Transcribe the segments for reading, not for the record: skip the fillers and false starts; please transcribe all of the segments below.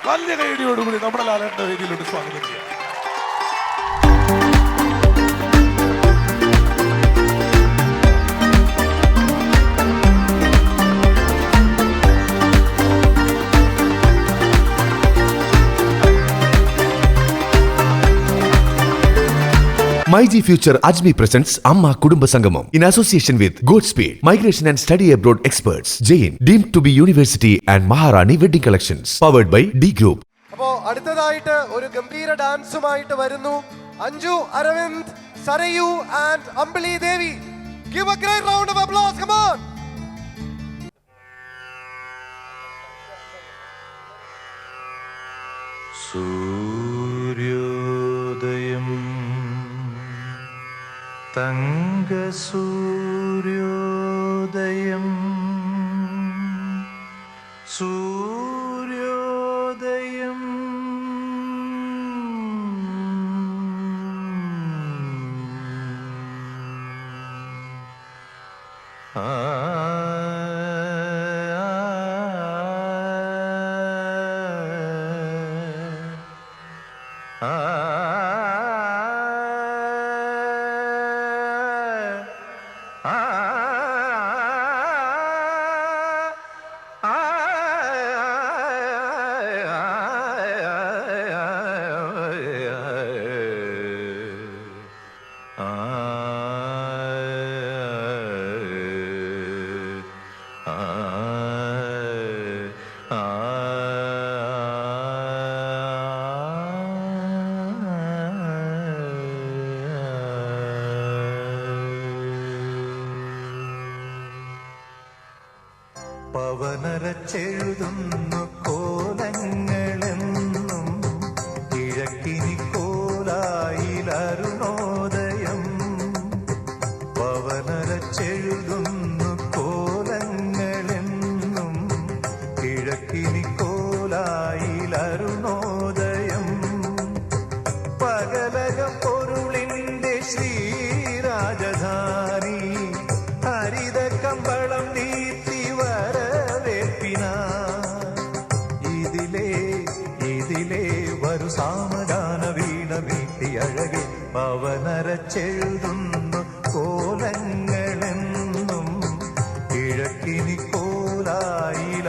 വലിയ കൈയടിയോടുകൂടി നമ്മുടെ ലാലേട്ടന്റെ വേദിയിലോട്ട് സ്വാഗതം ചെയ്യാം. MyG Future Ajmi presents Amma Kudumba Sangamam in association with Goodspeed, Migration and Study Abroad Experts, Jain, deemed to be University and Maharani Wedding Collections, powered by D Group. അപ്പോൾ അടുത്തതായിട്ട് ഒരു ഗംഭീര ഡാൻസുമായിട്ട് വരുന്നു Anju Aravind, Sarayu and Ambili Devi. Give a great round of applause, come on. സൂര്യോദയം തങ്കസൂര്യോദയം സൂര്യോദയം ആ പവനരച്ചെഴുതുന്നു കോലങ്ങളെന്നും കിഴക്കിനി കോലായിലരുണോദയം. പവനരച്ചെഴുതുന്നു കോലങ്ങളെന്നും കിഴക്കിനി കോലായിലരുണോദയം. പകലകം പൊരുളിൻ്റെ ശ്രീരാജധാനി ഹരിത കമ്പളം നീത്തി ഇതിലേ വരു സാമഗാന വീണ വീട്ടി അഴകെ. പവനരച്ചെഴുതുന്നു കോലങ്ങളെന്നും കിഴക്കിനി കോലായിലരുണോദയം.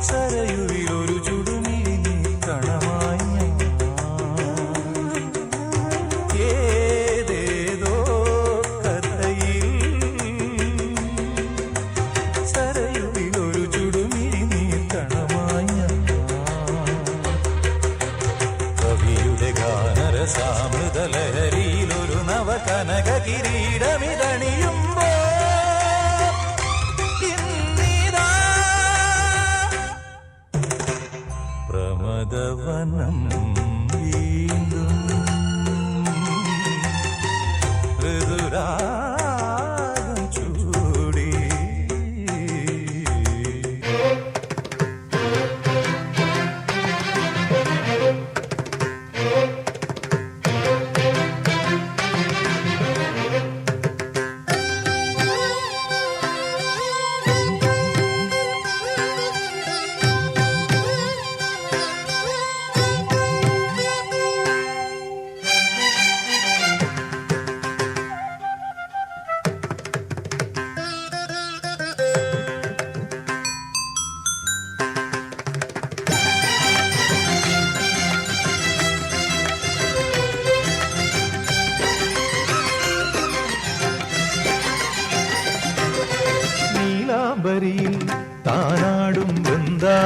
സരയുവിലൊരു ചുടുമിഴി നീക്കണമായി ഏതേതോ കഥയിൽ. സരയുവിലൊരു ചുടുമിഴി നീക്കണമായി കവിയുടെ ഗാനരസാമൃതലഹരിയിലൊരു നവകനക കിരീടമിതണിയുമ്പോ പ്രമദവനം വീണ്ടും ഋതുരാഗം ചൂടി.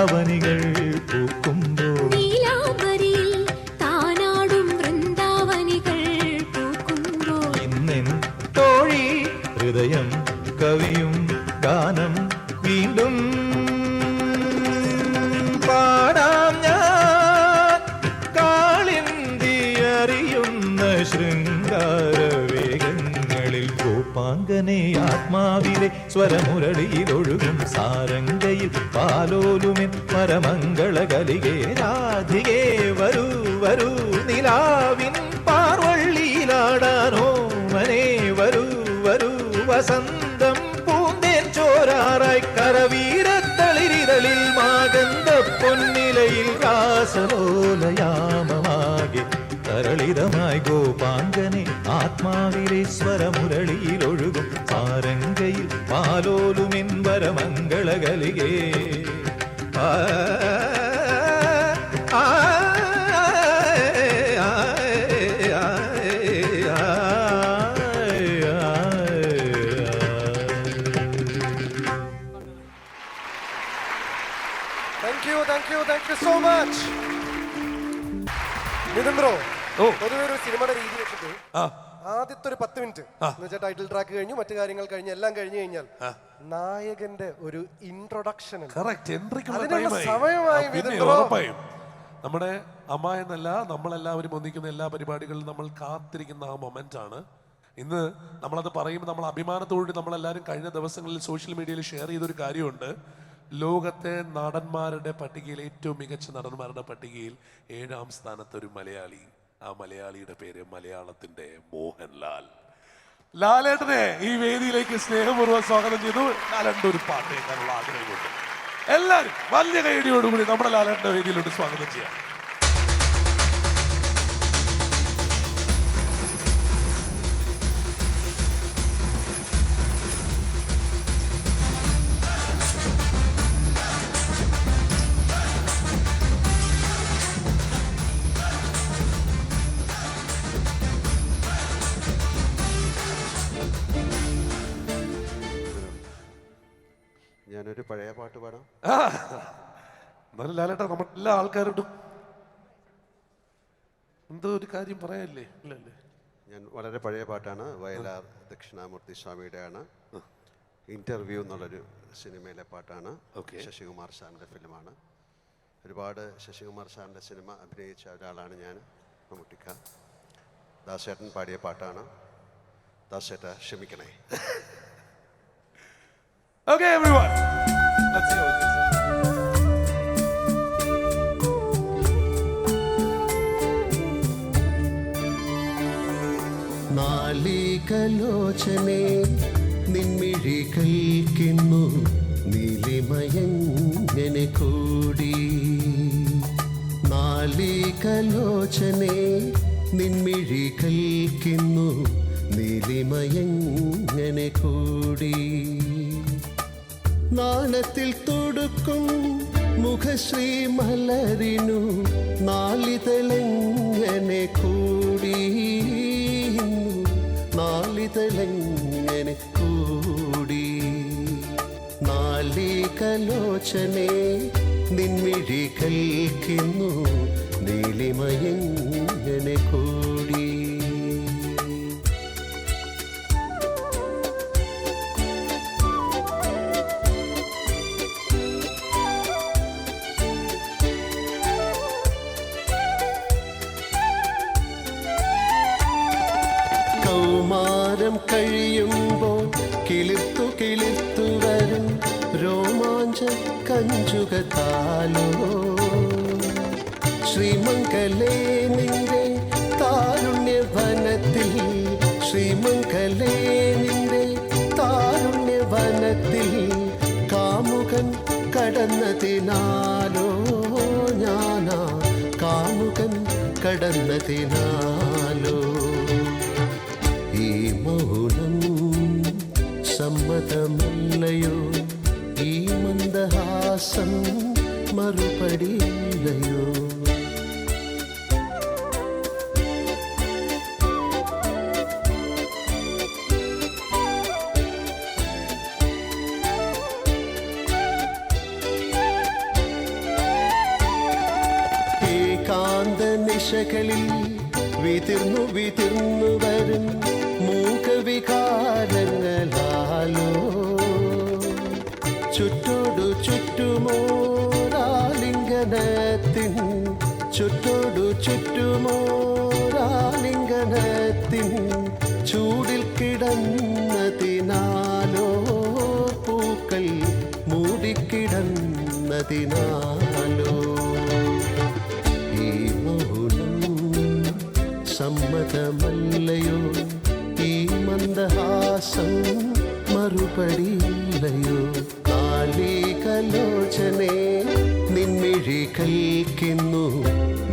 നീലാവനികൾ പൂക്കുമ്പോൾ നീലാംബരിയിൽ താനാടും വൃന്ദാവനികൾ പൂക്കുമ്പോൾ ഇന്നെൻ തോഴി ഹൃദയം കവിയും ഗാനം വീണ്ടും പാടാം ഞാൻ കാളിന്തി അറിയുന്ന ശൃംഗാരവേഗങ്ങളിൽ കോപ്പാങ്കനെ ആത്മാവിലെ സ്വരമുരളിയിലൊഴുകും സാരംഗയിൽ പാലോലുമെൻ പരമംഗളകലികേ രാധികേ വരൂ വരൂ നിലാവിൻ പാർവള്ളിയിലാടാനോ മനെ വരൂ വരൂ വസന്തം പൂന്തേൻ ചോരാറായി കരവീരത്തളിരിതളിൽ മാഗന്ധ പൊന്നിലയിൽ രാസലോലയാമമാകെ തരളിതമായി ഗോപാങ്കനെ ആത്മാവിലെ സ്വരമുരളിയിലൊഴുകും സാരംഗയിൽ പാലോലുമെൻ വരമംഗളകലികേ ആ ആ Thank you so much. Nithin bro, ഓ. പൊതുവെ ഒരു സിനിമയുടെ രീതി വെച്ചിട്ട് ആ ആദ്യത്തെ ഒരു 10 മിനിറ്റ് എന്ന് വെച്ചാൽ ടൈറ്റിൽ ട്രാക്ക് കഴിഞ്ഞു, മറ്റു കാര്യങ്ങൾ കഴിഞ്ഞ് എല്ലാം കഴിഞ്ഞു കഴിഞ്ഞാൽ നായകന്റെ ഒരു ഇൻട്രൊഡക്ഷൻ കറക്റ്റ് എൻട്രിക്കുള്ള അതിനുള്ള ടൈമായി. സമയമായി പിന്നെ മിഥുൻ ബ്രോ. ഉറപ്പായും നമ്മുടെ അമ്മ എന്നല്ല നമ്മളെല്ലാവരും ഒന്നിക്കുന്ന എല്ലാ പരിപാടികളിലും നമ്മൾ കാത്തിരിക്കുന്ന ആ മൊമെന്റ് ആണ് ഇന്ന്. നമ്മളത് പറയുമ്പോൾ നമ്മൾ അഭിമാനത്തോടെ നമ്മളെല്ലാവരും കഴിഞ്ഞ ദിവസങ്ങളിൽ സോഷ്യൽ മീഡിയയിൽ ഷെയർ ചെയ്തൊരു കാര്യമുണ്ട്. ലോകത്തെ നടന്മാരുടെ പട്ടികയിൽ ഏറ്റവും മികച്ച നടന്മാരുടെ പട്ടികയിൽ 7ാം സ്ഥാനത്ത് ഒരു മലയാളി. ആ മലയാളിയുടെ പേര് മലയാളത്തിന്റെ മോഹൻലാൽ. ലാലേട്ടനെ ഈ വേദിയിലേക്ക് സ്നേഹപൂർവ്വം സ്വാഗതം ചെയ്തു. ലാലേട്ടൻ്റെ ഒരു പാട്ട് കേൾക്കാനുള്ള ആഗ്രഹമുണ്ട്. എല്ലാവരും വലിയ കൈയടിയോടുകൂടി നമ്മുടെ ലാലേട്ടൻ്റെ വേദിയിലോട്ട് സ്വാഗതം ചെയ്യാം. ഞാനൊരു പഴയ പാട്ട് പാടാം. എന്നാലും ലാലേട്ടാ നമ്മുടെ എല്ലാ ആൾക്കാരോടും എന്തോ ഒരു കാര്യം പറയാനില്ലേ? ഇല്ലല്ലേ? ഞാൻ വളരെ പഴയ പാട്ടാണ്. വയലാർ ദക്ഷിണാമൂർത്തി സ്വാമിയുടെ ആണ്. ഇൻ്റർവ്യൂ എന്നുള്ളൊരു സിനിമയിലെ പാട്ടാണ്. ശശികുമാർ സാറിൻ്റെ ഫിലിമാണ്. ഒരുപാട് ശശികുമാർ സാറിൻ്റെ സിനിമ അഭിനയിച്ച ഒരാളാണ് ഞാൻ. മമ്മൂട്ടിക്ക. ദാസേട്ടൻ പാടിയ പാട്ടാണ്. ദാസേട്ട ക്ഷമിക്കണേ. Okay, everyone. Let's see how it is. നാലികലോചനെ നിൻമിഴികൾക്കിന്നു നീലിമയങ്ങനെ കൂടി. നാലികലോചനെ നിൻമിഴികൾക്കിന്നു നീലിമയങ്ങനെ കൂടി. നാണത്തിൽ തൊടുക്കും മുഖശ്രീ മലരിനു നാളിതളെങ്ങനെ കൂടി. നാളിതളെങ്ങനെ കൂടി. നാലികലോചനെ നിൻമിഴികൾക്കിന്നു നീലിമയങ്ങനെ കൂടി. കൗമാരം കഴിയുമ്പോൾ കിളിർത്തു കിളിർത്തു വരും രോമാഞ്ച കഞ്ചുകത്താലോ. ശ്രീമംഗലേ നിന്റെ താരുണ്യവനത്തിൽ, ശ്രീമംഗലേ നിന്റെ താരുണ്യവനത്തിൽ കാമുകൻ കടന്നതിനാലോ. ഞാനാ കാമുകൻ കടന്നതിനാലോ. ഈ മൗനം സമ്മതമല്ലയോ, ഈ മന്ദഹാസം മറുപടിയില്ലയോ. ദിശകളിൽ വിതിർന്നു വിതിർന്നു വരും മൂകവികാരങ്ങളാലോ ചുറ്റോടു ചുറ്റുമോരാലിംഗനത്തിൻ ചുറ്റോടു ചുറ്റുമോരാലിംഗനത്തിൻ ചൂടിൽ കിടന്നതിനാലോ പൂക്കൾ മൂടിക്കിടന്നതിനാലോ ഈ മൗനം സമ്മതമല്ലയോ ഈ മന്ദഹാസം മറുപടിയില്ലയോ കാലികലോചനെ നിൻമിഴി കൽക്കുന്നു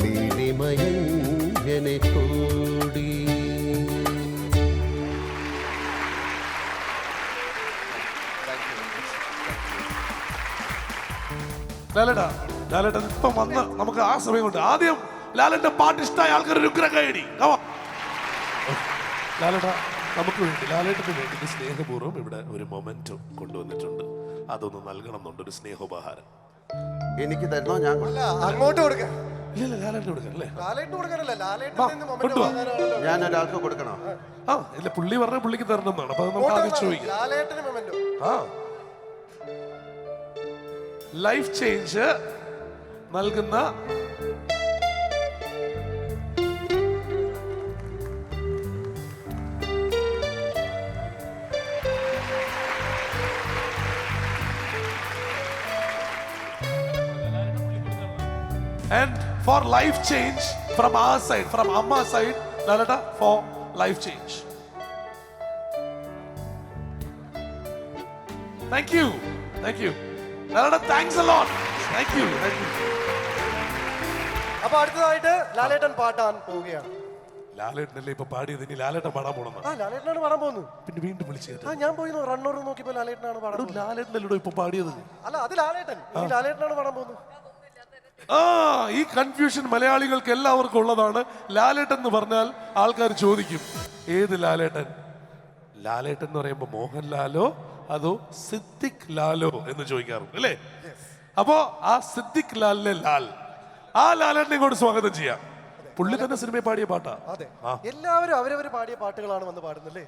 നീലിമയങ്ങനെ കൂടി. ലാലേട്ടൻ ഇപ്പം വന്ന് നമുക്ക് ആ സമയം കൊണ്ട് ആദ്യം ലാലേട്ടന്റെ പാട്ട് ഇഷ്ടമായ ആൾക്കാർ ഒരു ഉഗ്ര കൈയടി. ലാലേട്ട നമുക്ക് വേണ്ടി ലാലേട്ടന് വേണ്ടി സ്നേഹപൂർവ്വം ഇവിടെ ഒരു മൊമെന്റോ കൊണ്ടുവന്നിട്ടുണ്ട്. അതൊന്ന് നൽകണം എന്നുണ്ട്, ഒരു സ്നേഹോപഹാരം. എനിക്ക് തരണോ? ഞാൻ അങ്ങോട്ട് കൊടുക്കാം. ഇല്ല ലാലേട്ടന് കൊടുക്കാം അല്ലേ? ലാലേട്ട് കൊടുക്കാനല്ല, ലാലേട്ടിൽ നിന്ന് മൊമെന്റ് വാങ്ങാനാണല്ലോ. ഞാൻ ഒരാൾക്ക് കൊടുക്കണോ? ആ ഇല്ല, പുള്ളി പറഞ്ഞ പുള്ളിക്ക് തരണം എന്നാണ്. അപ്പൊ അത് നമുക്ക് ആദ്യം ചോദിക്കാം. ലാലേട്ടിന് മൊമെന്റ്. ആ ലൈഫ് ചേഞ്ച് നൽകുന്ന and for life change from our side, from Amma side, Lalata, for life change. Thank you. Lalata, thanks a lot. Thank you. അപ്പൊ അടുത്തതായിട്ട് ലാലേട്ടൻ പാട്ടാൻ പോവുകയാണ്. ലാലേട്ടനല്ലേ ഇപ്പൊ പാടിയത്, ഇനി ലാലേട്ടൻ പാടാൻ പോണെന്നാ. ആ ലാലേട്ടനാണ് പാടാൻ പോകുന്നത്. പിന്നെ വീണ്ടും വിളിച്ചു. ആ ഞാൻ പോയി റണ്ണൂർ നോക്കിയപ്പോ ലാലേട്ടനാണ് പാടാൻ. ലാലേട്ടനല്ലോ ഇപ്പൊ പാടിയത്. അല്ല അത് ലാലേട്ടൻ, ഈ ലാലേട്ടനാണ് പാടാൻ പോകുന്നത്. ആ ഈ കൺഫ്യൂഷൻ മലയാളികൾക്ക് എല്ലാവർക്കും ഉള്ളതാണ്. ലാലേട്ടൻ എന്ന് പറഞ്ഞാൽ ആൾക്കാർ ചോദിക്കും ഏത് ലാലേട്ടൻ. ലാലേട്ടൻ എന്ന് പറയുമ്പോ മോഹൻലാലോ അതോ സിദ്ദിഖ് ലാലോ എന്ന് ചോദിക്കാറുണ്ട് അല്ലേ? അപ്പോ ആ സിദ്ദിഖ് ലാലിലെ ലാൽ, ആ ലാലേട്ടനെ ഇങ്ങോട്ട് സ്വാഗതം ചെയ്യാം. പുള്ളി തന്നെ സിനിമയിൽ പാടിയ പാട്ടാ. അതെ, എല്ലാവരും അവരവർ പാടിയ പാട്ടുകളാണ് വന്ന് പാടുന്നല്ലേ?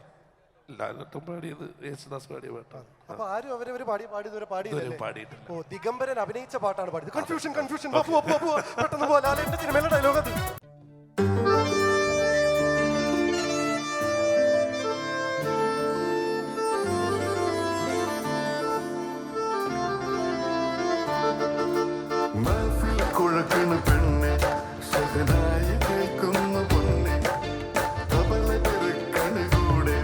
ലാലേട്ടൻ പാടിയത് യേശുദാസ് പാടിയ പാട്ടാണ്. അപ്പൊ ആരും അവരവർ പാടിയതുവരെ പാടിയില്ലേ? പാടിയിട്ടില്ല. ഓ, ദിഗംബരൻ അഭിനയിച്ച പാട്ടാണ് പാടിയത്. കൺഫ്യൂഷൻ പെട്ടെന്ന് പോ. ലാലേട്ടന്റെ സിനിമയിലെ ഡയലോഗ് അത്. കുഴക്കണ് പെണ്ണെ സഹനായി കേൾക്കുന്നു പൊന്നെ തബല പെരുക്കണ് കൂടെ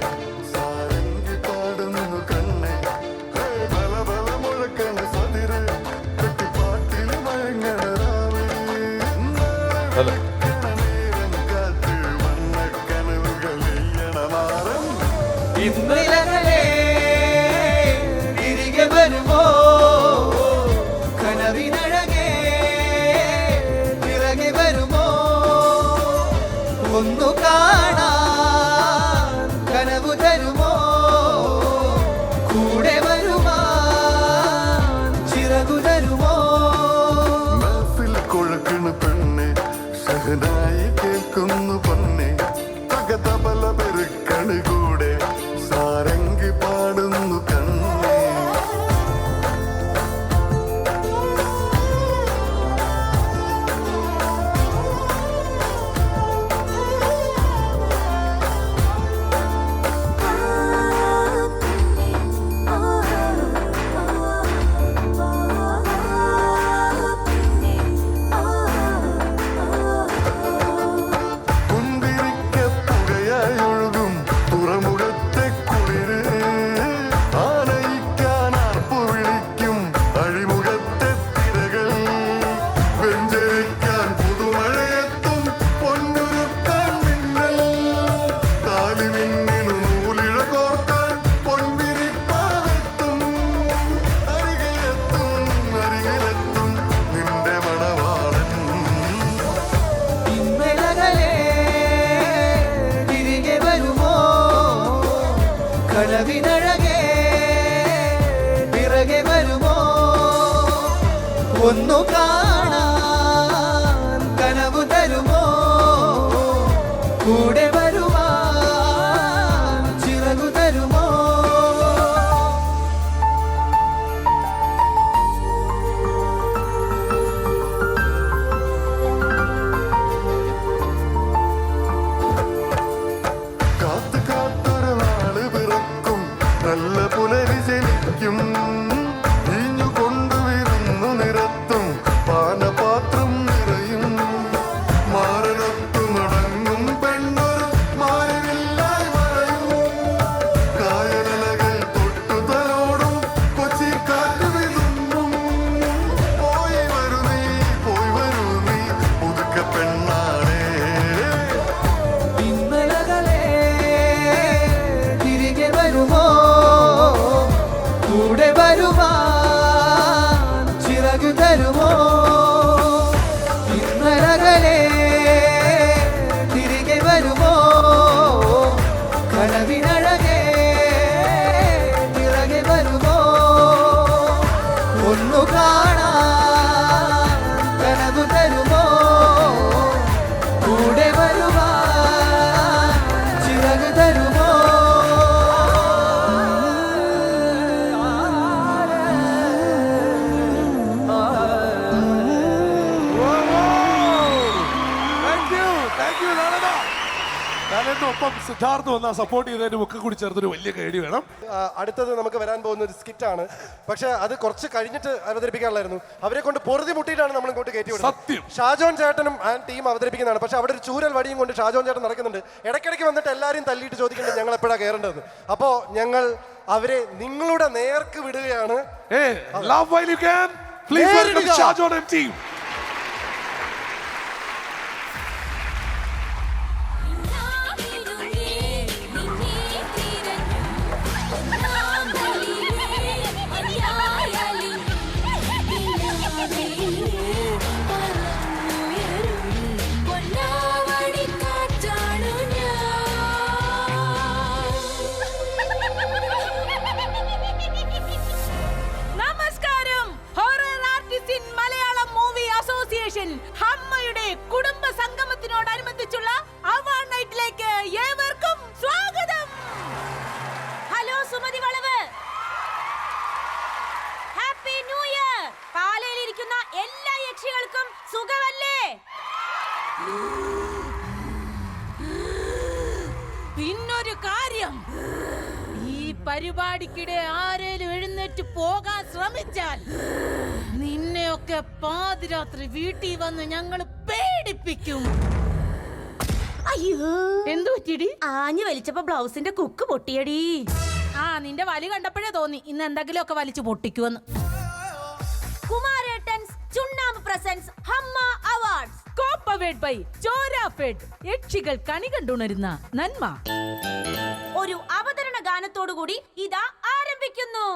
സാരംഗി പാടുന്നു കണ്ണെ ബല ബല മുഴക്കണ് സതിര് കെട്ടിപ്പാട്ടിൽ മയങ്ങണ രാവേ നേരം കാറ്റ് വണ്ണക്കനവുകൾ എയ്യണ മാറും ഇന്നലകളെ തിരികെ വരുമോ കനവിനഴകെ തിരകെ വരുമോ ഒന്നു കാണാൻ കനവു തരുമോ കൂടെ വരുവാൻ ചിറകു തരുമോ മനസ്സിൽ കുഴക്കണ് പെണ്ണെ സഹനായി കേൾക്കുന്നു പൊന്നെ തകതബല പെരുക്കണ് കൂടെ സാരംഗി പാടുന്നു കണ്ണേ കുന്തിരിക്ക പുകയായി ഒഴുകും തുറമുഖത്തെ കുളിര് ആനയിക്കാൻ ആർപ്പു വിളിക്കും അഴിമുഖത്തെ തിരകൾ വെഞ്ചരിക്കാൻ പുതുമഴയെത്തും പൊന്നുരുക്കാൻ മിന്നൽ താലിമിന്നിനു നൂലിഴ കോർക്കാൻ പൊൻവിരിപ്പാലെത്തും അരികിലെത്തും നിന്റെ മണവാളൻ ഇന്നലകളെ തിരികെ വരുമോ കനവിനഴകെ പിറകെ വരുമോ ഒന്നു കാണാൻ കനവു തരുമോ ഒപ്പം സിദ്ധാർത്ഥ് വന്ന സപ്പോർട്ട് ചെയ്തതിന് ഒക്കെ കൂടി ചേർത്തൊരു വലിയ കൈഡി വേണം. അടുത്തത് നമുക്ക് വരാൻ പോകുന്ന ഒരു സ്കിറ്റാണ്. പക്ഷെ അത് കുറച്ച് കഴിഞ്ഞിട്ട് അവതരിപ്പിക്കാനുള്ളായിരുന്നു. അവരെ കൊണ്ട് പൊറുതി മുട്ടിയിട്ടാണ് നമ്മൾ ഇങ്ങോട്ട് കയറ്റി വിടുന്നത്. സത്യം. ഷാജോൻ ചേട്ടനും ടീം അവതരിപ്പിക്കുന്നതാണ്. പക്ഷെ അവിടെ ഒരു ചൂരൽ വടിയും കൊണ്ട് ഷാജോൻ ചേട്ടൻ നടക്കുന്നുണ്ട്. ഇടയ്ക്കിടയ്ക്ക് വന്നിട്ട് എല്ലാവരും തല്ലിയിട്ട് ചോദിക്കുന്നുണ്ട് ഞങ്ങൾ എപ്പോഴാണ് കയറേണ്ടത്. അപ്പോൾ ഞങ്ങൾ അവരെ നിങ്ങളുടെ നേർക്ക് വിടുകയാണ്. Love while you can. Please welcome Shajon and team. ഹമ്മയുടെ കുടുംബ സംഗമത്തിനോടനുബന്ധിച്ചുള്ള അവാർഡ് നൈറ്റിലേക്ക് ഏവർക്കും സ്വാഗതം. ഹലോ സുമതി വളവ്, ഹാപ്പി ന്യൂ ഇയർ. പാലയിലിരിക്കുന്ന എല്ലാ യക്ഷികൾക്കും സുഖമല്ലേ? പിന്നൊരു കാര്യം, ഈ പരിപാടിക്കിടെ ആരേലും എഴുന്നേറ്റ് പോകാൻ ശ്രമിച്ചാൽ നിന്നെയൊക്കെ പാതിരാത്രി വീട്ടിൽ വന്ന് ഞങ്ങൾ പേടിപ്പിക്കും. അയ്യോ, എന്തു പറ്റിയടി? ആഞ്ഞു വലിച്ചപ്പോ ബ്ലൗസിന്റെ കുക്ക് പൊട്ടിയടി. നിന്റെ വലി കണ്ടപ്പോഴേ തോന്നി ഇന്ന് എന്തെങ്കിലും ഒക്കെ വലിച്ചു പൊട്ടിക്കുവെന്ന്. കുമാരേട്ടൻസ് ചുണ്ണാമ്പ് പ്രസൻസ് ഹമ്മ അവാർഡ്സ് കോപ്പവേഡ് ബൈ ചോരാഫെഡ്. യക്ഷികൾ കണി കണ്ടുണരുന്ന നന്മ. ഒരു അവതരണ ഗാനത്തോടുകൂടി ഇതാ ആരംഭിക്കുന്നു.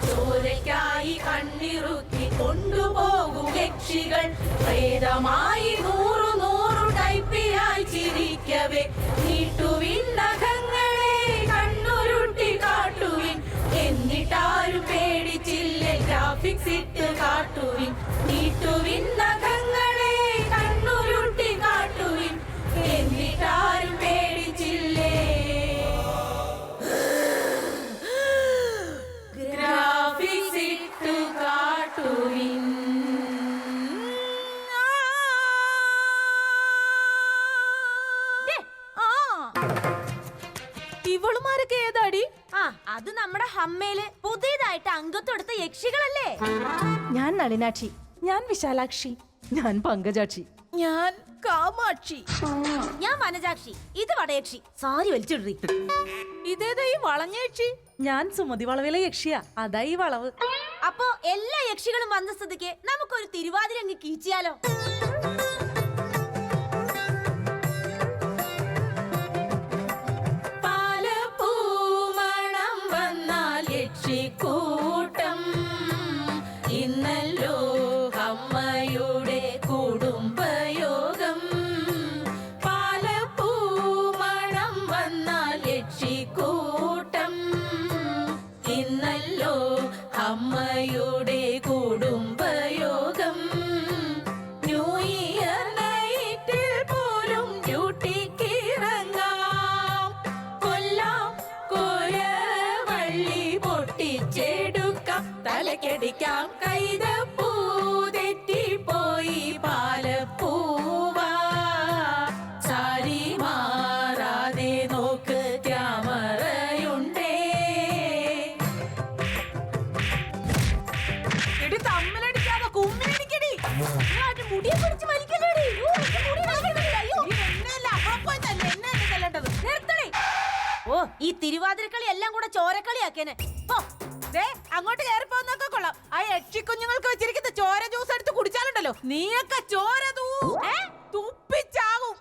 ചോരയ്ക്കായി കണ്ണിറുക്കി കൊണ്ടുപോകും യക്ഷികൾ പ്രേതമായി നൂറു നൂറു ടൈപ്പിയായി ചിരിക്കവേ നീട്ടുവിൻ നഖങ്ങളെ കണ്ണുരുട്ടി കാട്ടുവിൻ. എന്നിട്ടാരും പേടിച്ചില്ലേ ഗ്രാഫിക്സ് ഇട്ട് കാട്ടുവിൻ. നീട്ടുവിൻ നഖങ്ങളെ കണ്ണുരുട്ടി കാട്ടുവിൻ. എന്നിട്ടാരും പേടിച്ചില്ലേ ഗ്രാഫിക്സ് ഇട്ട് കാട്ടുവിൻ. ഇവളുമാരൊക്കെ ഏതാടി? അത് നമ്മുടെ ഹമ്മയില് പുതിയതായിട്ട് അംഗത്വെടുത്ത യക്ഷികളല്ലേ. ഞാൻ നളിനാക്ഷി, ഞാൻ വിശാലാക്ഷി, ഞാൻ പങ്കജാക്ഷി, ഞാൻ കാമാക്ഷി, ഞാൻ വനജാക്ഷി, ഇത് വടയക്ഷി. സാരി വലിച്ചിടറി. ഇതേതാ ഈ വളഞ്ഞ യക്ഷി? ഞാൻ സുമതി വളവിലെ യക്ഷിയാ, അതാ ഈ വളവ്. അപ്പോ എല്ലാ യക്ഷികളും വന്ന സ്ഥിതിക്ക് നമുക്കൊരു തിരുവാതിര അങ്ങ് കീച്ചിയാലോ? പാലപ്പൂമണം വന്നാൽ യക്ഷിക്കൂട്ടം ഇന്നല്ലോ അമ്മയുടെ കുടുംബയോഗം. പാലപ്പൂമണം വന്നാൽ യക്ഷിക്കൂട്ടം ഇന്നല്ലോ അമ്മയുടെ കുടുംബയോഗം. ന്യൂ ഇയർ നൈറ്റിൽ പോലും ഡ്യൂട്ടിക്കിറങ്ങാം. കൊല്ലാം കോരവള്ളി പൊട്ടിച്ചെടുക്കാം. തലക്കടിക്കാം കൈതപ്പൂ തെറ്റിപ്പോയി പാലപ്പൂവാ. സാരി മാറാതെ നോക്ക് ക്യാമറയുണ്ടേ. എടി തമ്മിലടിക്കാതെ കുമ്മിലടിക്കടി. മുടിയെ പിടിച്ച് വലിക്കല്ലേടി. ഓ, ഈ തിരുവാതിരക്കളി എല്ലാം കൂടെ ചോരക്കളിയാക്കേനെ. അങ്ങോട്ട് കയറി പോകുന്നൊക്കെ കൊള്ളാം. ആ യക്ഷി കുഞ്ഞുങ്ങൾക്ക് വെച്ചിരിക്കുന്ന ചോര ജ്യൂസ് എടുത്ത് കുടിച്ചാലുണ്ടല്ലോ നീയൊക്കെ ചോര തുപ്പിച്ചാകും.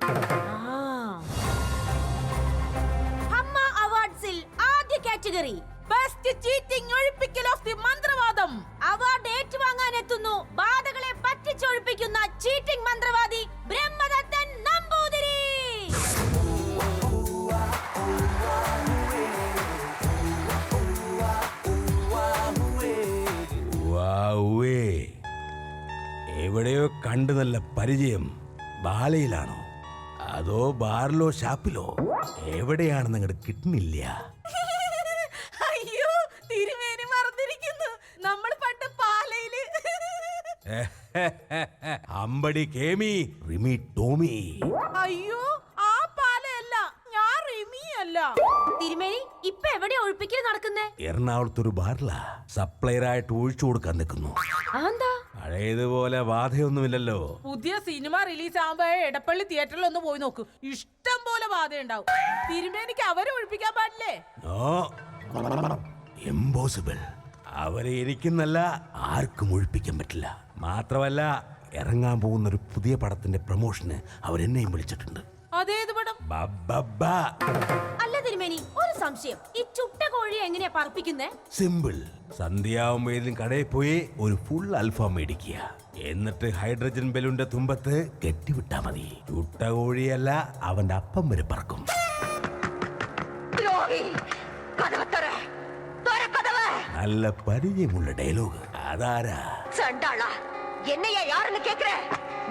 ഹമ്മ അവാർഡ്സിൽ ആദ്യ കാറ്റഗറി ബെസ്റ്റ് ചീറ്റിംഗ് ഒഴിപ്പിക്കൽ ഓഫ് ദി മന്ത്രവാദം. അവാർഡ് ഏറ്റുവാങ്ങാൻ എത്തുന്നു ബാധകളെ പറ്റിച്ചൊഴിപ്പിക്കുന്ന ചീറ്റിംഗ് മന്ത്രവാദി ബ്രഹ്മദത്തൻ നമ്പൂതിരി. എവിടെയോ കണ്ടു നല്ല പരിചയം. ബാലയിലാണോ അതോ ബാറിലോ ഷാപ്പിലോ? എവിടെയാണെന്ന് അങ്ങോട്ട് കിട്ടുന്നില്ല. അയ്യോ, തിരുമേനി മറന്നിരിക്കുന്നു. നമ്മൾ പണ്ട് പാലയില്. അമ്പടി കേമി റിമി ടോമി. അയ്യോ ആ പാലയല്ല, ഞാൻ റിമിയല്ല. തിരുമേനി ഇപ്പൊ എവിടെയാ ഒഴിപ്പിക്കൽ നടക്കുന്നേ? എറണാകുളത്തൊരു ബാറില സപ്ലയറായിട്ട് ഒഴിച്ചു കൊടുക്കാൻ നിൽക്കുന്നു. അതെന്താ? പഴയതുപോലെ ബാധയൊന്നുമില്ലല്ലോ. പുതിയ സിനിമ റിലീസ് ആകുമ്പോ എടപ്പള്ളി തിയേറ്ററിൽ ഒന്ന് പോയി നോക്ക്, ഇഷ്ടം പോലെ ബാധയുണ്ടാവും. തിരുമേനിക്ക് അവരെ ഒഴിപ്പിക്കാൻ പാടില്ലേ? ഇമ്പോസിബിൾ. അവരെ എനിക്കെന്നല്ല ആർക്കും ഒഴിപ്പിക്കാൻ പറ്റില്ല. മാത്രമല്ല ഇറങ്ങാൻ പോകുന്ന ഒരു പുതിയ പടത്തിന്റെ പ്രൊമോഷന് അവരെന്നെയും വിളിച്ചിട്ടുണ്ട്. അതേത് പടം? അല്ല തിരുമേനി, ഒരു സംശയം. ഈ ചുട്ട കോഴി എങ്ങനെയാ പറപ്പിക്കുന്നേ? സിമ്പിൾ. സന്ധ്യാവുമ്പോഴേലും കടയിൽ പോയി ഒരു ഫുൾ അൽഫാം മേടിക്കുക. എന്നിട്ട് ഹൈഡ്രജൻ ബലൂണിന്റെ തുമ്പത്ത് കെട്ടിവിട്ടാ മതി. ചുട്ട കോഴിയല്ല, അവന്റെ അപ്പം വരെ പറക്കും. നല്ല പരിചയമുള്ള ഡയലോഗ്. അതാരാ? என்னையா யாருன்னு கேக்குற?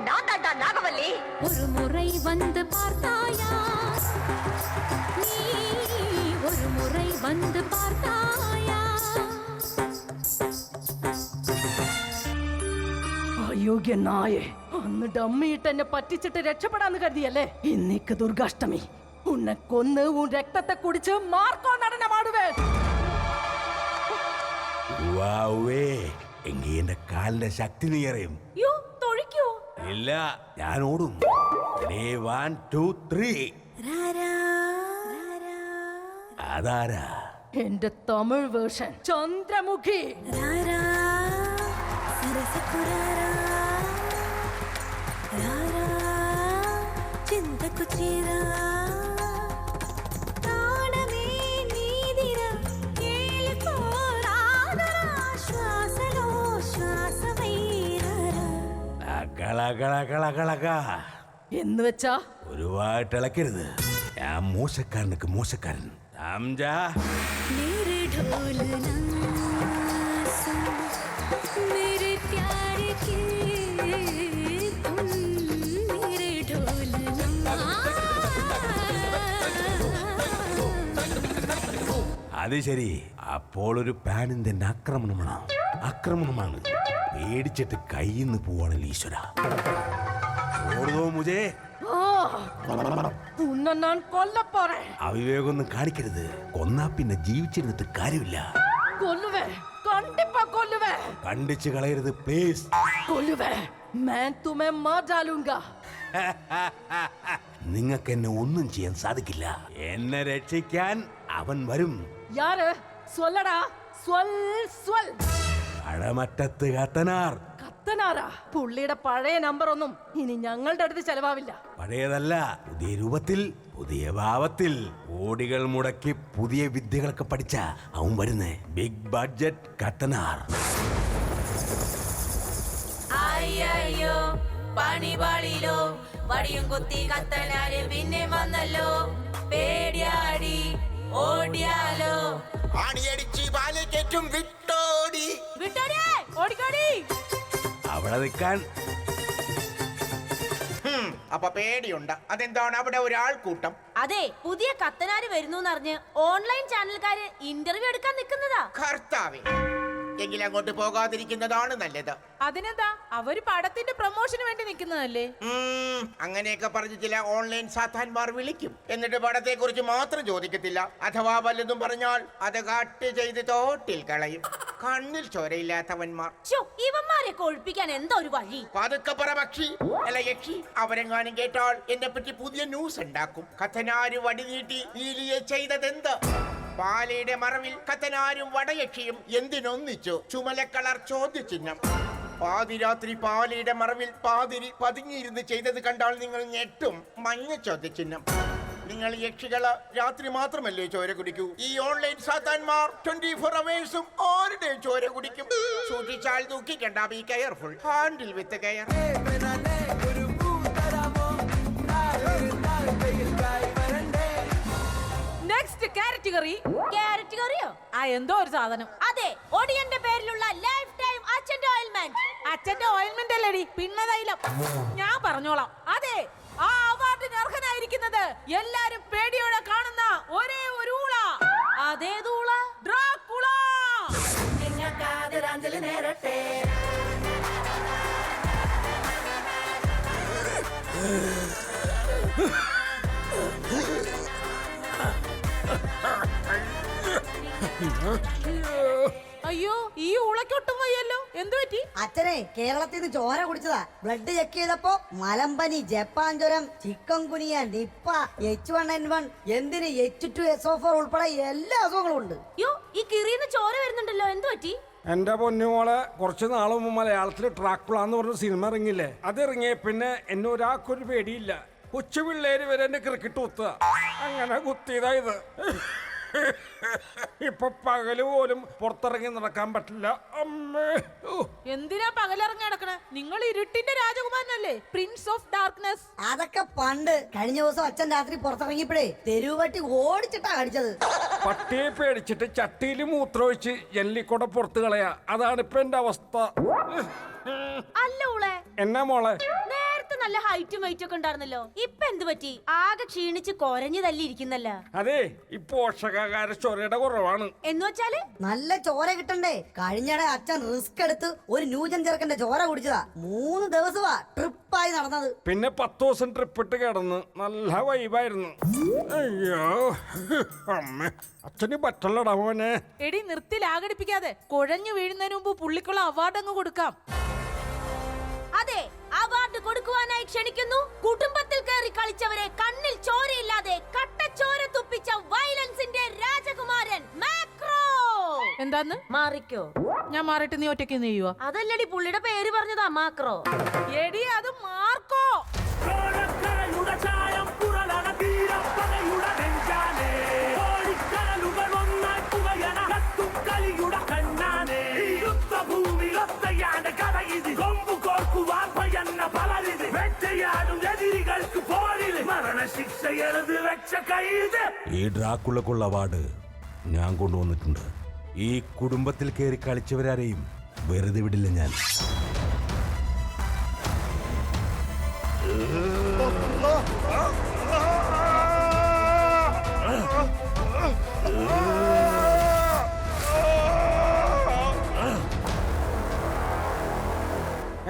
நான் தாண்டா நாகவல்லி. ஒரு முறை வந்து பார்த்தாயா நீ, ஒரு முறை வந்து பார்த்தாயா? അയോഗ്യ നായേ, അന്ന് ഡമ്മിയിട്ട് എന്നെ പറ്റിച്ചിട്ട് രക്ഷപ്പെടാന്ന് കരുതിയല്ലേ? ഇന്നേക്ക് ദുർഗാഷ്ടമി. ഉന്നെ കൊന്ന് ഉൻ രക്തത്തെ കുടിച്ച് മാർക്കോ നടന മാടുവേ. എങ്കി എന്റെ കാലിന്റെ ശക്തി നീ അറിയും. യോ തൊഴിക്കോ? ഇല്ല, ഞാൻ ഓടും. 1 2 3. അതാരാ? എന്റെ തമിഴ് വേർഷൻ ചന്ദ്രമുഖി. എന്ന് വെച്ചാ ഒരുപാട് ഇളക്കരുത്. ഞാൻ മോശക്കാരനൊക്കെ മോശക്കാരൻ. അത് ശരി. അപ്പോൾ ഒരു പാനിന്റെ ആക്രമണമാണ്. പേടിച്ചിട്ട് കയ്യിന്ന് പോവാണല്ലോ ഈശ്വര. ഓടുതോ മുജേ. അവിവേകൊന്നും കാണിക്കരുത്. കൊന്നാ പിന്നെ ജീവിച്ചിരുന്നിട്ട് കാര്യമില്ല. കണ്ടിച്ച് കളയരുത് പ്ലീസ്. നിങ്ങൾക്ക് എന്നെ ഒന്നും ചെയ്യാൻ സാധിക്കില്ല. എന്നെ രക്ഷിക്കാൻ അവൻ വരും. അഴമറ്റത്ത് കത്തനാർ. പുള്ളിയുടെ പഴയ നമ്പർ ഒന്നും ഇനി ഞങ്ങളുടെ അടുത്ത് ചെലവാവില്ല. പഴയതല്ല, പുതിയ രൂപത്തിൽ, പുതിയ ഭാവത്തിൽ, കോടികൾ മുടക്കി പുതിയ വിദ്യകളൊക്കെ പഠിച്ച അവൻ വരുന്നേ. ബിഗ് ബഡ്ജറ്റ് കത്തനാർ. അയ്യോ പണിപാളിലോ, വടിയും കുത്തി കത്തനാര് പിന്നെ വന്നല്ലോ. പേടിയാടി ഓടിയാലോ, ആണിയടിച്ച് പാലേക്കേറ്റും വിട്ടോടി. ഓടിക്കോടി. അവിടെ നിൽക്കാൻ. അപ്പൊ പേടിയുണ്ട്. അതെന്താണ് അവിടെ ഒരാൾക്കൂട്ടം? അതെ, പുതിയ കത്തനാര് വരുന്നു ഓൺലൈൻ ചാനൽക്കാര് ഇന്റർവ്യൂ എടുക്കാൻ നിൽക്കുന്നതാ. കർത്താവേ, എങ്കിലും അങ്ങോട്ട് പോകാതിരിക്കുന്നതാണ് നല്ലത്. അതിനെന്താ, അവര് പടത്തിന്റെ പ്രൊമോഷന് വേണ്ടി നിൽക്കുന്നതല്ലേ? അങ്ങനെയൊക്കെ പറഞ്ഞ് ചില ഓൺലൈൻ സാത്താന്മാർ വിളിക്കും. എന്നിട്ട് പടത്തെ കുറിച്ച് മാത്രം ചോദിക്കത്തില്ല. അഥവാ വല്ലതും പറഞ്ഞാൽ അത് കട്ട് ചെയ്ത് തോട്ടിൽ കളയും. കണ്ണിൽ ചോരയില്ലാത്തവന്മാർ. ഇവന്മാരെ കൊഴിപ്പിക്കാൻ എന്താ ഒരു വഴി? പതുക്കെ പറ പക്ഷി, അല്ല യക്ഷി. അവരെങ്ങാനും കേട്ടാൽ എന്നെ പറ്റി പുതിയ ന്യൂസ് ഉണ്ടാക്കും. കത്തനാര് വടി നീട്ടി ഈലിയെ ചെയ്തതെന്ത്? പാലയുടെ മറവിൽ കത്തനാരും വടയക്ഷിയും എന്തിനൊന്നിച്ചു? ചുമലക്കളർ ചോദ്യചിഹ്നം. പാതിരാത്രി പാലയുടെ മറവിൽ പാതിരി പതുങ്ങിയിരുന്ന് ചെയ്തത് കണ്ടാൽ നിങ്ങൾ ഞെട്ടും. മഞ്ഞ ചോദ്യചിഹ്നം. നിങ്ങൾ യക്ഷികള് രാത്രി മാത്രമല്ലേ ചോര കുടിക്കൂ? ഈ ഓൺലൈൻ സാത്താന്മാർ 24 അവേഴ്സും ആരുടെയും ചോര കുടിക്കും. സൂക്ഷിച്ചാൽ ദുഃഖിക്കണ്ട. Be careful. Handle with care. Next category. കാറ്റഗറിയോ? എന്തോ ഒരു സാധനം. അതെ, ഒടിയന്റെ പേരിലുള്ള ലൈഫ് ടൈം അച്ഛന്റെ ഓയിൽമെന്റ്. അച്ഛന്റെ ഓയിൽമെന്റ് അല്ലേടി, പിന്നെ തൈലം. ഞാൻ പറഞ്ഞോളാം. അതെ, ആ അവാർഡിന് അർഹനായിരിക്കുന്നത് എല്ലാരും പേടിയോടെ കാണുന്ന ഒരേ ഒരു ഊള. അതേതൂള? ഡ്രാക്കുള. അയ്യോ ഈ ഊളക്കൊട്ടും വയ്യല്ലോ എന്തു പറ്റി? അച്ഛനെ കേരളത്തിൽ നിന്ന് ചോര കുടിച്ചതാ. ബ്ലഡ് ചെക്ക് ചെയ്തപ്പോ മലമ്പനി, ജപ്പാൻ ജ്വരം, ചിക്കൻ കുനിയ, നിപ്പ, H1N1 എന്തിന് H2SO4 ഉൾപ്പെടെ എല്ലാ അസുഖങ്ങളും ഉണ്ട്. യോ ഈ കിറിന്ന് ചോര വരുന്നുണ്ടല്ലോ എന്തു പറ്റി? എന്റെ പൊന്നുമോളെ കുറച്ച് നാൾ മുമ്പ് മലയാളത്തിൽ ട്രാക്കുള എന്ന് പറഞ്ഞ സിനിമ ഇറങ്ങിയില്ലേ? അതിറങ്ങിയ പിന്നെ എന്നെ ഒരാൾക്കൊരു പേടിയില്ല. കൊച്ചു പിള്ളേര് വരെ എന്നെ ക്രിക്കറ്റ് കുത്തുക. അങ്ങനെ കുത്തിയതാ ഇത്. ഇപ്പൊ പകല് പോലും പുറത്തിറങ്ങി നടക്കാൻ പറ്റില്ല. അമ്മേ, എന്തിനാ പകലിറങ്ങി നടക്കണേ? നിങ്ങൾ ഇരുട്ടിന്റെ രാജകുമാരനല്ലേ, പ്രിൻസ് ഓഫ് ഡാർക്ക്നെസ്. അതൊക്കെ പണ്ട്. കഴിഞ്ഞ ദിവസം അച്ഛൻ രാത്രി പുറത്തിറങ്ങിയപ്പോഴേ തെരുവുപട്ടി ഓടിച്ചിട്ടാ കടിച്ചത്. പട്ടിയെ പേടിച്ചിട്ട് ചട്ടിയിൽ മൂത്രമൊഴിച്ച് ജനലിക്കൂടെ പുറത്ത് കളയാ. അതാണ് ഇപ്പൊ എന്റെ അവസ്ഥ. അല്ല ഊളെ, എന്നാ മോളെ? നേരത്തെ നല്ല ഹൈറ്റും വെയിറ്റും ഒക്കെ ഉണ്ടായിരുന്നല്ലോ, ഇപ്പൊ എന്ത് പറ്റി? ആകെ ക്ഷീണിച്ച് കൊരഞ്ഞു തല്ലി ഇരിക്കുന്നല്ല. അതെ, ഈ പോഷകാഹാര ചൊരയുടെ കുറവാണ്. എന്ന് വെച്ചാല് നല്ല ചോര കിട്ടണ്ടേ? കഴിഞ്ഞടെ അച്ഛൻ റിസ്ക് എടുത്ത് ഒരു ന്യൂജൻ ചെറുക്കന്റെ ചോര കുടിച്ചതാ. 3 ദിവസമാ ട്രിപ്പായി നടന്നത്. പിന്നെ 10 ദിവസം ട്രിപ്പ് ഇട്ട് കിടന്ന് നല്ല വൈബായിരുന്നു. അയ്യോ അമ്മ, അച്ഛന് പറ്റല്ലടാ മോനെ. എടി നിർത്തി ലാഗടിപ്പിക്കാതെ. കുഴഞ്ഞു വീഴുന്നതിന് മുമ്പ് പുള്ളിക്കുള്ള അവാർഡ് അങ്ങ് കൊടുക്കാം. അതെ, അവാർഡ് കൊടുക്കുവാനായി ക്ഷണിക്കുന്നു കുടുംബത്തിൽ കയറി കളിച്ചവരെ, കണ്ണിൽ ചോരയില്ലാതെ കട്ടച്ചോര തുപ്പിച്ച വയലൻസിന്റെ രാജകുമാരൻ മാക്രോ. എന്താന്ന്? മാറിക്കോ. ഞാൻ മാറിയിട്ട് നീ ഒറ്റയ്ക്ക് നെയ്യുവാ? അതല്ലടി പുള്ളിയുടെ പേര് പറഞ്ഞതാ മാക്രോ. എടി അത് മാർക്കോ. ഈ ഡ്രാക്കുളക്കുള്ള അവാർഡ് ഞാൻ കൊണ്ടുവന്നിട്ടുണ്ട്. ഈ കുടുംബത്തിൽ കയറി കളിച്ചവരാരെയും വെറുതെ വിടില്ല ഞാൻ.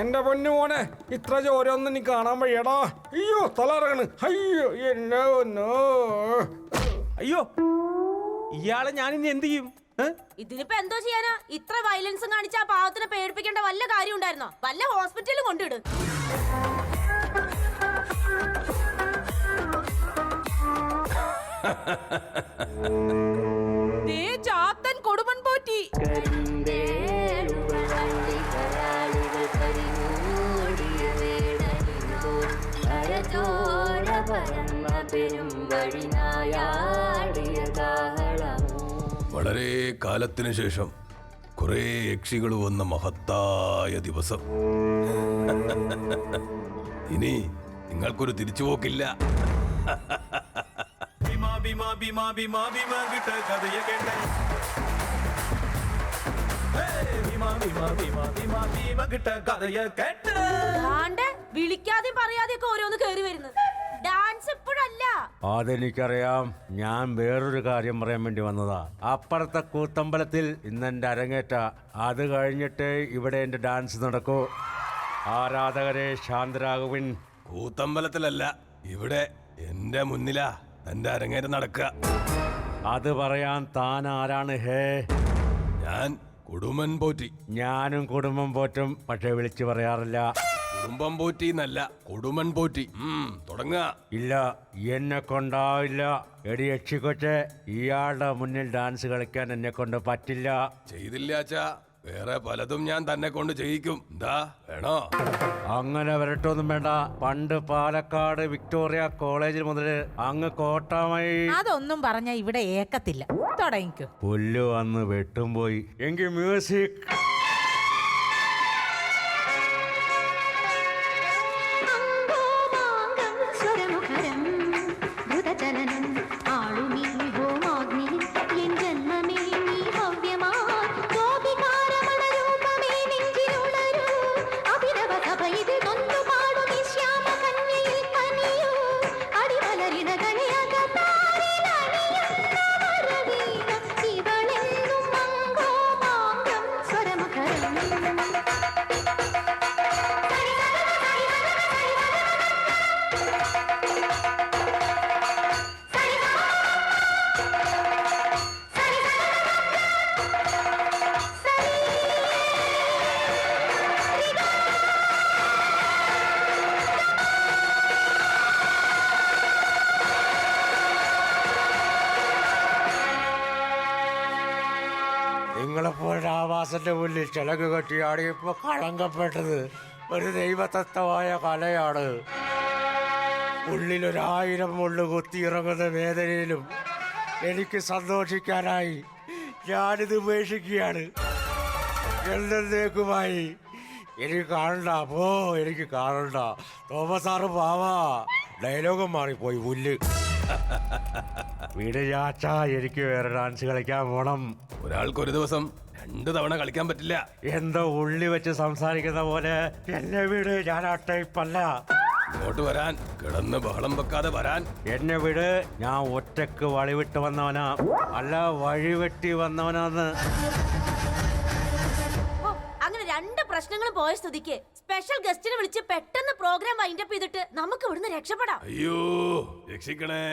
എന്റെ പൊന്നു മോനെ, ഇത്ര ചോരൊന്നും നീ കാണാൻ വയ്യടാ. അയ്യോ തലറങ്ങണ്. അയ്യോ എന്നോ അയ്യോ, ഇയാളെ ഞാനിനി എന്ത് ചെയ്യും? ഇതിനിപ്പോ എന്തോ ചെയ്യാനാ? ഇത്ര വയലൻസും കാണിച്ച ആ പാവത്തിനെ പേടിപ്പിക്കേണ്ട വല്ല കാര്യം ഉണ്ടായിരുന്നോ? വല്ല ഹോസ്പിറ്റലിൽ കൊണ്ടിട്. ചാത്തൻ കൊടുമൺ പോറ്റി. വളരെ കാലത്തിന് ശേഷം കുറെ യക്ഷികൾ വന്ന മഹത്തായ ദിവസം. ഇനി നിങ്ങൾക്കൊരു തിരിച്ചുപോക്കില്ല. വിളിക്കാതെയും പറയാതെയൊക്കെ ഓരോന്ന് കേറി വരുന്നത്. ഡാൻസ് ഇപ്പോഴല്ല. അതെനിക്കറിയാം. ഞാൻ വേറൊരു കാര്യം പറയാൻ വേണ്ടി വന്നതാ. അപ്പുറത്തെ കൂത്തമ്പലത്തിൽ ഇന്നെന്റെ അരങ്ങേറ്റ. അത് കഴിഞ്ഞിട്ട് ഇവിടെ എന്റെ ഡാൻസ് നടക്കൂ. ആരാധകരെ ശാന്തരാഘവൻ. കൂത്തമ്പലത്തിലല്ല, ഇവിടെ എന്റെ മുന്നിലാ തന്റെ അരങ്ങേറ്റം നടക്കുക. അത് പറയാൻ താൻ ആരാണ്? ഹേ, ഞാൻ കുടുംബൻ പോറ്റി. ഞാനും കുടുംബം പോറ്റും, പക്ഷെ വിളിച്ചു പറയാറില്ല. കുടുംബം പോറ്റി എന്നല്ല, കുടുംബൻ പോറ്റി. തുടങ്ങുക. ഇല്ല, എന്നെ കൊണ്ടാവില്ല. എടി യക്ഷിക്കൊച്ചെ, ഇയാളുടെ മുന്നിൽ ഡാൻസ് കളിക്കാൻ എന്നെ കൊണ്ട് പറ്റില്ല. ചെയ്തില്ല അച്ഛാ, വേറെ പലതും ഞാൻ തന്നെ കൊണ്ട് ചെയ്യിക്കും. എന്താ വേണോ? അങ്ങനെ വരട്ടൊന്നും വേണ്ട. പണ്ട് പാലക്കാട് വിക്ടോറിയ കോളേജിൽ മുതൽ അങ്ങ് കോട്ടാമായി. അതൊന്നും പറഞ്ഞ ഇവിടെ ഏക്കത്തില്ല. തുടങ്ങിക്കോ. പുല്ല് വന്ന് വെട്ടും പോയി. എങ്കിൽ മ്യൂസിക്. നിങ്ങളെപ്പോഴും ആവാസന്റെ മുന്നിൽ ചിലക് കെട്ടിയാടിയപ്പോ കളങ്കപ്പെട്ടത് ഒരു ദൈവതത്വമായ കലയാണ്. ഉള്ളിൽ1000 മുള്ളു കുത്തിയിറങ്ങുന്ന വേദനയിലും എനിക്ക് സന്തോഷിക്കാനായി ഞാനിത് ഉപേക്ഷിക്കുകയാണ്. എന്നേക്കുമായി എനിക്ക് കാണണ്ട, എനിക്ക് കാണണ്ട. തോമസ് സാറ് പാവാ, ഡയലോഗും മാറിപ്പോയി പുല്ല്. വീട് ചാച്ചാ, എനിക്ക് വേറെ ഡാൻസ് കളിക്കാൻ പോണം. ഒരാൾക്ക് ഒരു ദിവസം 2 തവണ കളിക്കാൻ പറ്റില്ല. എന്തോ ഉള്ളി വെച്ച് സംസാരിക്കുന്ന പോലെ എന്നെ വീട്, ഞാൻ ആ ടൈപ്പല്ല. ഇങ്ങോട്ട് വരാൻ, കിടന്ന് ബഹളം വെക്കാതെ വരാൻ. എന്നെ വീട്, ഞാൻ ഒറ്റക്ക് വഴിവിട്ട് വന്നവനാ, അല്ല വഴിവെട്ടി വന്നവനാന്ന്. അങ്ങനെ 2 പ്രശ്നങ്ങളും പോയ സ്ഥിതിക്ക് സ്പെഷ്യൽ ഗസ്റ്റിനെ വിളിച്ച് പെട്ടെന്ന് പ്രോഗ്രാം വൈൻഡപ്പ് ചെയ്തിട്ട് നമുക്ക് ഇവിടുന്ന് രക്ഷപ്പെടാം. അയ്യോ, രക്ഷിക്കണേ.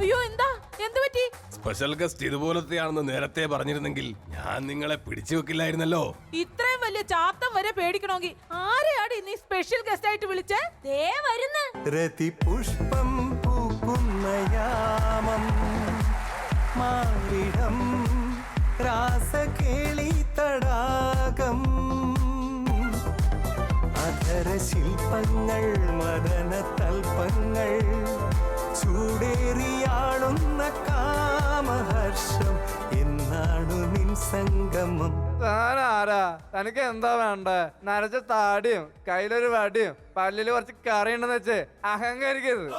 അയ്യോ, എന്താ, എന്ത് പറ്റി? സ്പെഷ്യൽ ഗസ്റ്റ് ഇതുപോലത്തെയാണെന്ന് നേരത്തെ പറഞ്ഞിരുന്നെങ്കിൽ ഞാൻ നിങ്ങളെ പിടിച്ചു വെക്കില്ലായിരുന്നല്ലോ. ഇത്രയും വലിയ ചാത്തം വരെ പേടിക്കണമെങ്കിൽ ആരെയാണ് ഇനി സ്പെഷ്യൽ ഗസ്റ്റ് ആയിട്ട് വിളിച്ചേ? ദേ വരുന്നു. രതിപുഷ്പം പൂക്കുന്ന യാമം, മാറിടം രാസകേളി തടാകം, അധരശില്പങ്ങൾ മദന തൽപ്പങ്ങൾ, ചൂടേറിയാളുന്ന കാമഹർഷം, എന്നാണു നിൻ സംഗമം. താനാരാ? തനിക്ക് എന്താ വേണ്ടേ? നരച്ച താടിയും കയ്യിലൊരു വടിയും പല്ലില് കുറച്ച് കറിയുണ്ടെന്ന് വെച്ച് അഹങ്കരിക്കരുത്.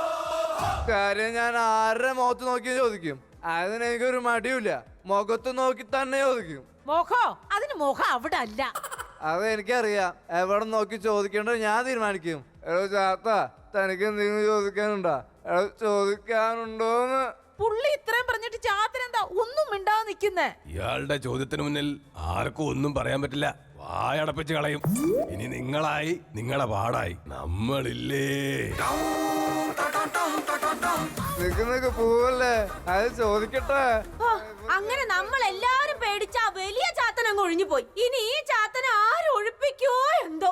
കാര്യം ഞാൻ ആരുടെ മുഖത്ത് നോക്കി ചോദിക്കും. അതിന് എനിക്കൊരു മടിയുമില്ല, മുഖത്ത് നോക്കി തന്നെ ചോദിക്കും. മോഹോ, അതിന് മോഹം അവിടെ അല്ല. അത് എനിക്കറിയാം. എവിടെ നോക്കി ചോദിക്കേണ്ടത് ഞാൻ തീരുമാനിക്കും. എടോ ചാത്ത, തനിക്ക് എന്തെങ്കിലും ചോദിക്കാനുണ്ടോ? എടോ ചോദിക്കാനുണ്ടോന്ന്? പുള്ളി ഇത്രയും പറഞ്ഞിട്ട് ചാത്തനെന്താ ഒന്നും മിണ്ടാതെ നിക്കുന്നേ? ഇയാളുടെ ചോദ്യത്തിന് മുന്നിൽ ആർക്കും ഒന്നും പറയാൻ പറ്റില്ല. വായടപ്പിച്ച് കളയും. ഇനി നിങ്ങളായി, നിങ്ങളെ പാടായി. നമ്മളില്ലേ? നിക്ക് പോവല്ലേ, അത് ചോദിക്കട്ടെ. അങ്ങനെ നമ്മൾ എല്ലാരും പേടിച്ച ആ വലിയ ചാത്തൻ അങ്ങ് ഒഴിഞ്ഞു പോയി. ഇനി ഈ ചാത്തനെ ആര് ഒഴിപ്പിക്കോ എന്തോ.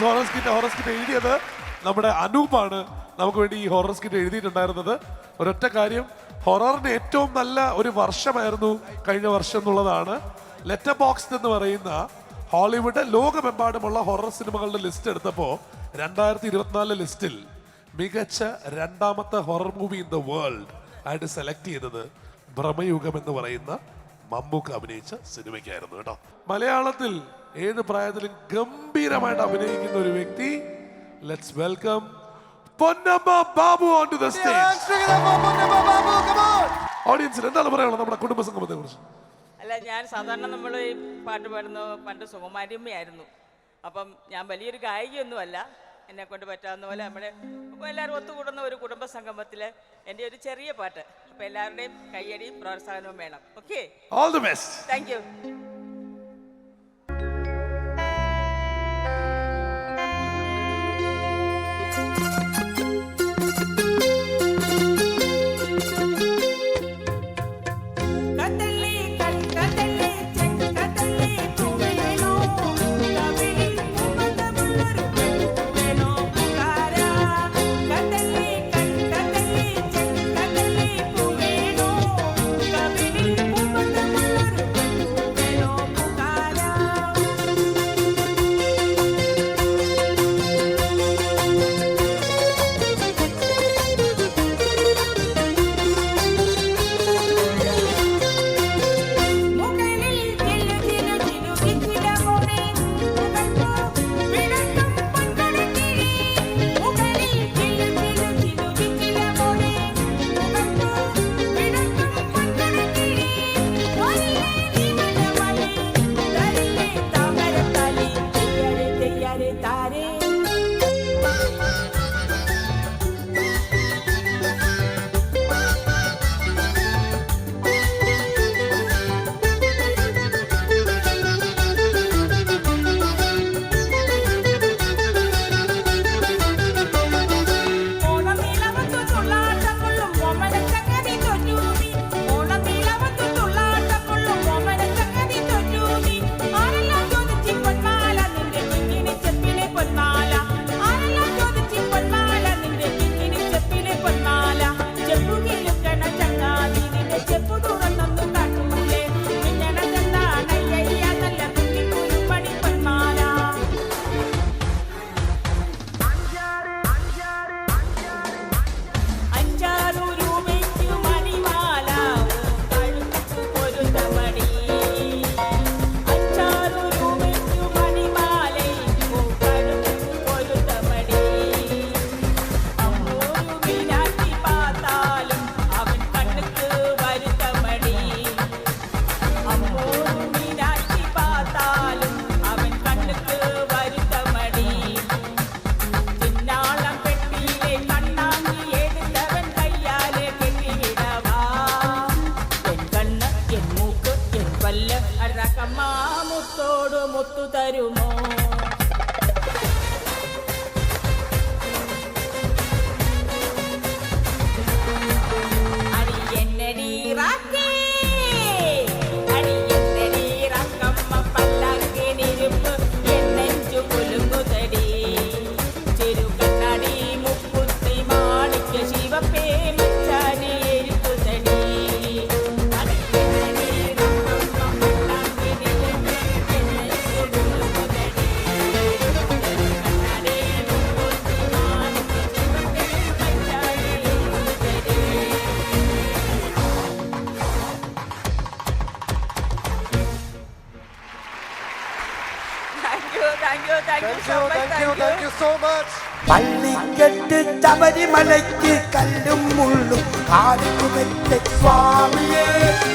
ഹൊറർ സ്കിറ്റ് എഴുതിയത് നമ്മുടെ അനൂപാണ്. നമുക്ക് വേണ്ടി ഈ ഹൊറർ സ്കിറ്റ് എഴുതിയിട്ടുണ്ടായിരുന്നത്. ഒരൊറ്റ കാര്യം, ഹൊററിന് ഏറ്റവും നല്ല ഒരു വർഷമായിരുന്നു കഴിഞ്ഞ വർഷം എന്നുള്ളതാണ്. ലെറ്റർ ബോക്സ് എന്ന് പറയുന്ന ഹോളിവുഡ് ലോകമെമ്പാടുമുള്ള ഹൊറർ സിനിമകളുടെ ലിസ്റ്റ് എടുത്തപ്പോൾ 2024 ലിസ്റ്റിൽ മികച്ച 2ാമത്തെ horror movie in the world ആയിട്ട് സെലക്ട് ചെയ്തത് ഭ്രമയുഗം എന്ന് പറയുന്ന മമ്മൂക്ക അഭിനയിച്ച സിനിമയ്ക്കായിരുന്നു കേട്ടോ. മലയാളത്തിൽ 7 പ്രായത്തിലും ഗംഭീരമായിട്ട് അഭിനയിക്കുന്ന ഒരു വ്യക്തി. Let's welcome Ponnamma Babu on to the stage. ഓഡിയൻസിന് എന്താണ് പറയാനുള്ളത് നമ്മുടെ കുടുംബ സംഗമത്തെ കുറിച്ച്? അല്ല, ഞാൻ സാധാരണ നമ്മൾ ഈ പാട്ട് പാടുന്ന പണ്ട് സുകുമാരിയമ്മയായിരുന്നു. അപ്പം ഞാൻ വലിയൊരു ഗായികയൊന്നുമല്ല. എന്നെ കൊണ്ട് പറ്റാവുന്ന പോലെ നമ്മുടെ എല്ലാവരും ഒത്തുകൂടുന്ന ഒരു കുടുംബ സംഗമത്തിൽ എൻ്റെ ഒരു ചെറിയ പാട്ട്. അപ്പം എല്ലാവരുടെയും കയ്യടിയും പ്രോത്സാഹനവും വേണം. Okay, all the best. Thank you. വരുമോ അടിയെന്നടി റാക്കേ അടിയെന്നടി റക്കമ്മ പല്ലക്കിനിരുപ്പ് എന്നെഞ്ചു കുലുങ്ങുതടി ചെറുകണ്ണടി മുക്കുത്തി മാണിക്യ ശിവപ്പേ മച്ചാടി എരിപ്പുതടി അടിയെന്നടി റക്കമ്മ പല്ലക്കിനിരുപ്പ് എന്നെഞ്ചു കുലുങ്ങുതടി ചെറുകണ്ണടി മുക്കുത്തി മാണിക്യ ശിവപ്പേ മച്ചാടി എരിപ്പുതടി. Thank you so much. Thank you so much. പള്ളിക്കെട്ട് ശബരിമലയ്ക്ക് കല്ലും മുള്ളും കാലിക്കുമെത്തെ സ്വാമിയേ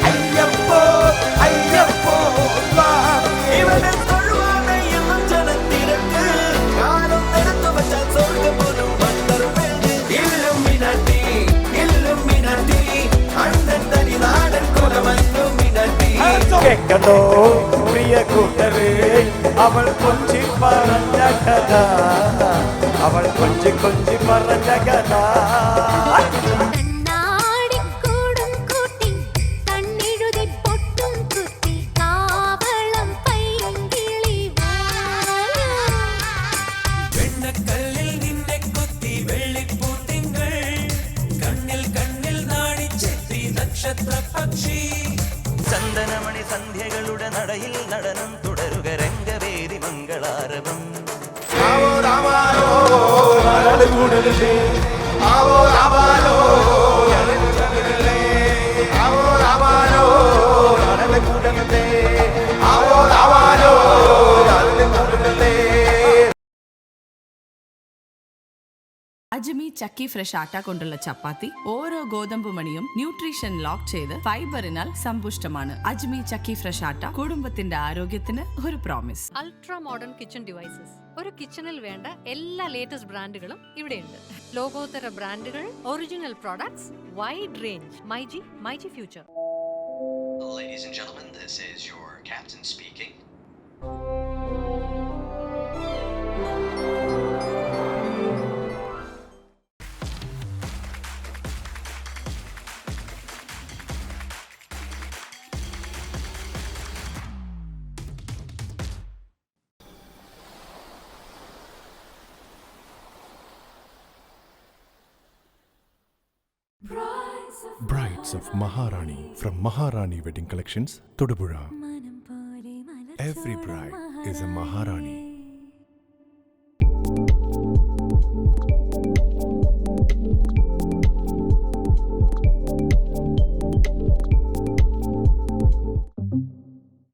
അയ്യപ്പോ അയ്യപ്പോ സ്വാമിയേ. ഇവിടെ തൊഴുവാണ് എന്നും ജനത്തിരക്ക് കാലം നിരത്തു വച്ചാൽ സ്വർഗ്ഗം പോലും വന്നറുപേര്. ഇല്ലുമിനാട്ടി ഇല്ലുമിനാട്ടി അണ്ണൻ തനി നാടൻ കുലമല്ലുമിനാട്ടി. കേൾക്കണോ പ്രിയ കൂട്ടരേ അവൾ കൊഞ്ചി പറഞ്ഞ കഥ അവൾ കൊഞ്ചി കൊഞ്ചി പറഞ്ഞ കഥ. കണ്ണാടിക്കൂടും കൂട്ടി കണ്ണെഴുതി പൊട്ടും കുത്തി കാവളം പൈങ്കിളി വെണ്ണക്കല്ലിൽ നിന്നെ കൊത്തി വെള്ളിപ്പൂത്തിങ്കൾ കണ്ണിൽ കണ്ണിൽ നാടിച്ചെത്തി നക്ഷത്ര പക്ഷി. ചന്ദനമണി സന്ധ്യകളുടെ നടയിൽ നടനം തുടരുക രംഗവേദി മംഗളാരവം. അജ്മി ചക്കി ഫ്രഷ് ആട്ട കൊണ്ടുള്ള ചപ്പാത്തി ഓരോ ഗോതമ്പ് മണിയും ന്യൂട്രീഷൻ ലോക്ക് ചെയ്ത് ഫൈബറിനാൽ സമ്പുഷ്ടമാണ്. അജ്മി ചക്കി ഫ്രഷ് ആട്ട കുടുംബത്തിന്റെ ആരോഗ്യത്തിന് ഒരു promise. Ultra modern kitchen devices. ഒരു കിച്ചണിൽ വേണ്ട എല്ലാ ലേറ്റസ്റ്റ് ബ്രാൻഡുകളും ഇവിടെയുണ്ട്. ലോകോത്തര ബ്രാൻഡുകൾ, original products, wide range. MyG future. Ladies and gentlemen, this is your captain speaking. Brides of Maharani from Maharani Wedding Collections, Todupuzha. Every bride is a Maharani.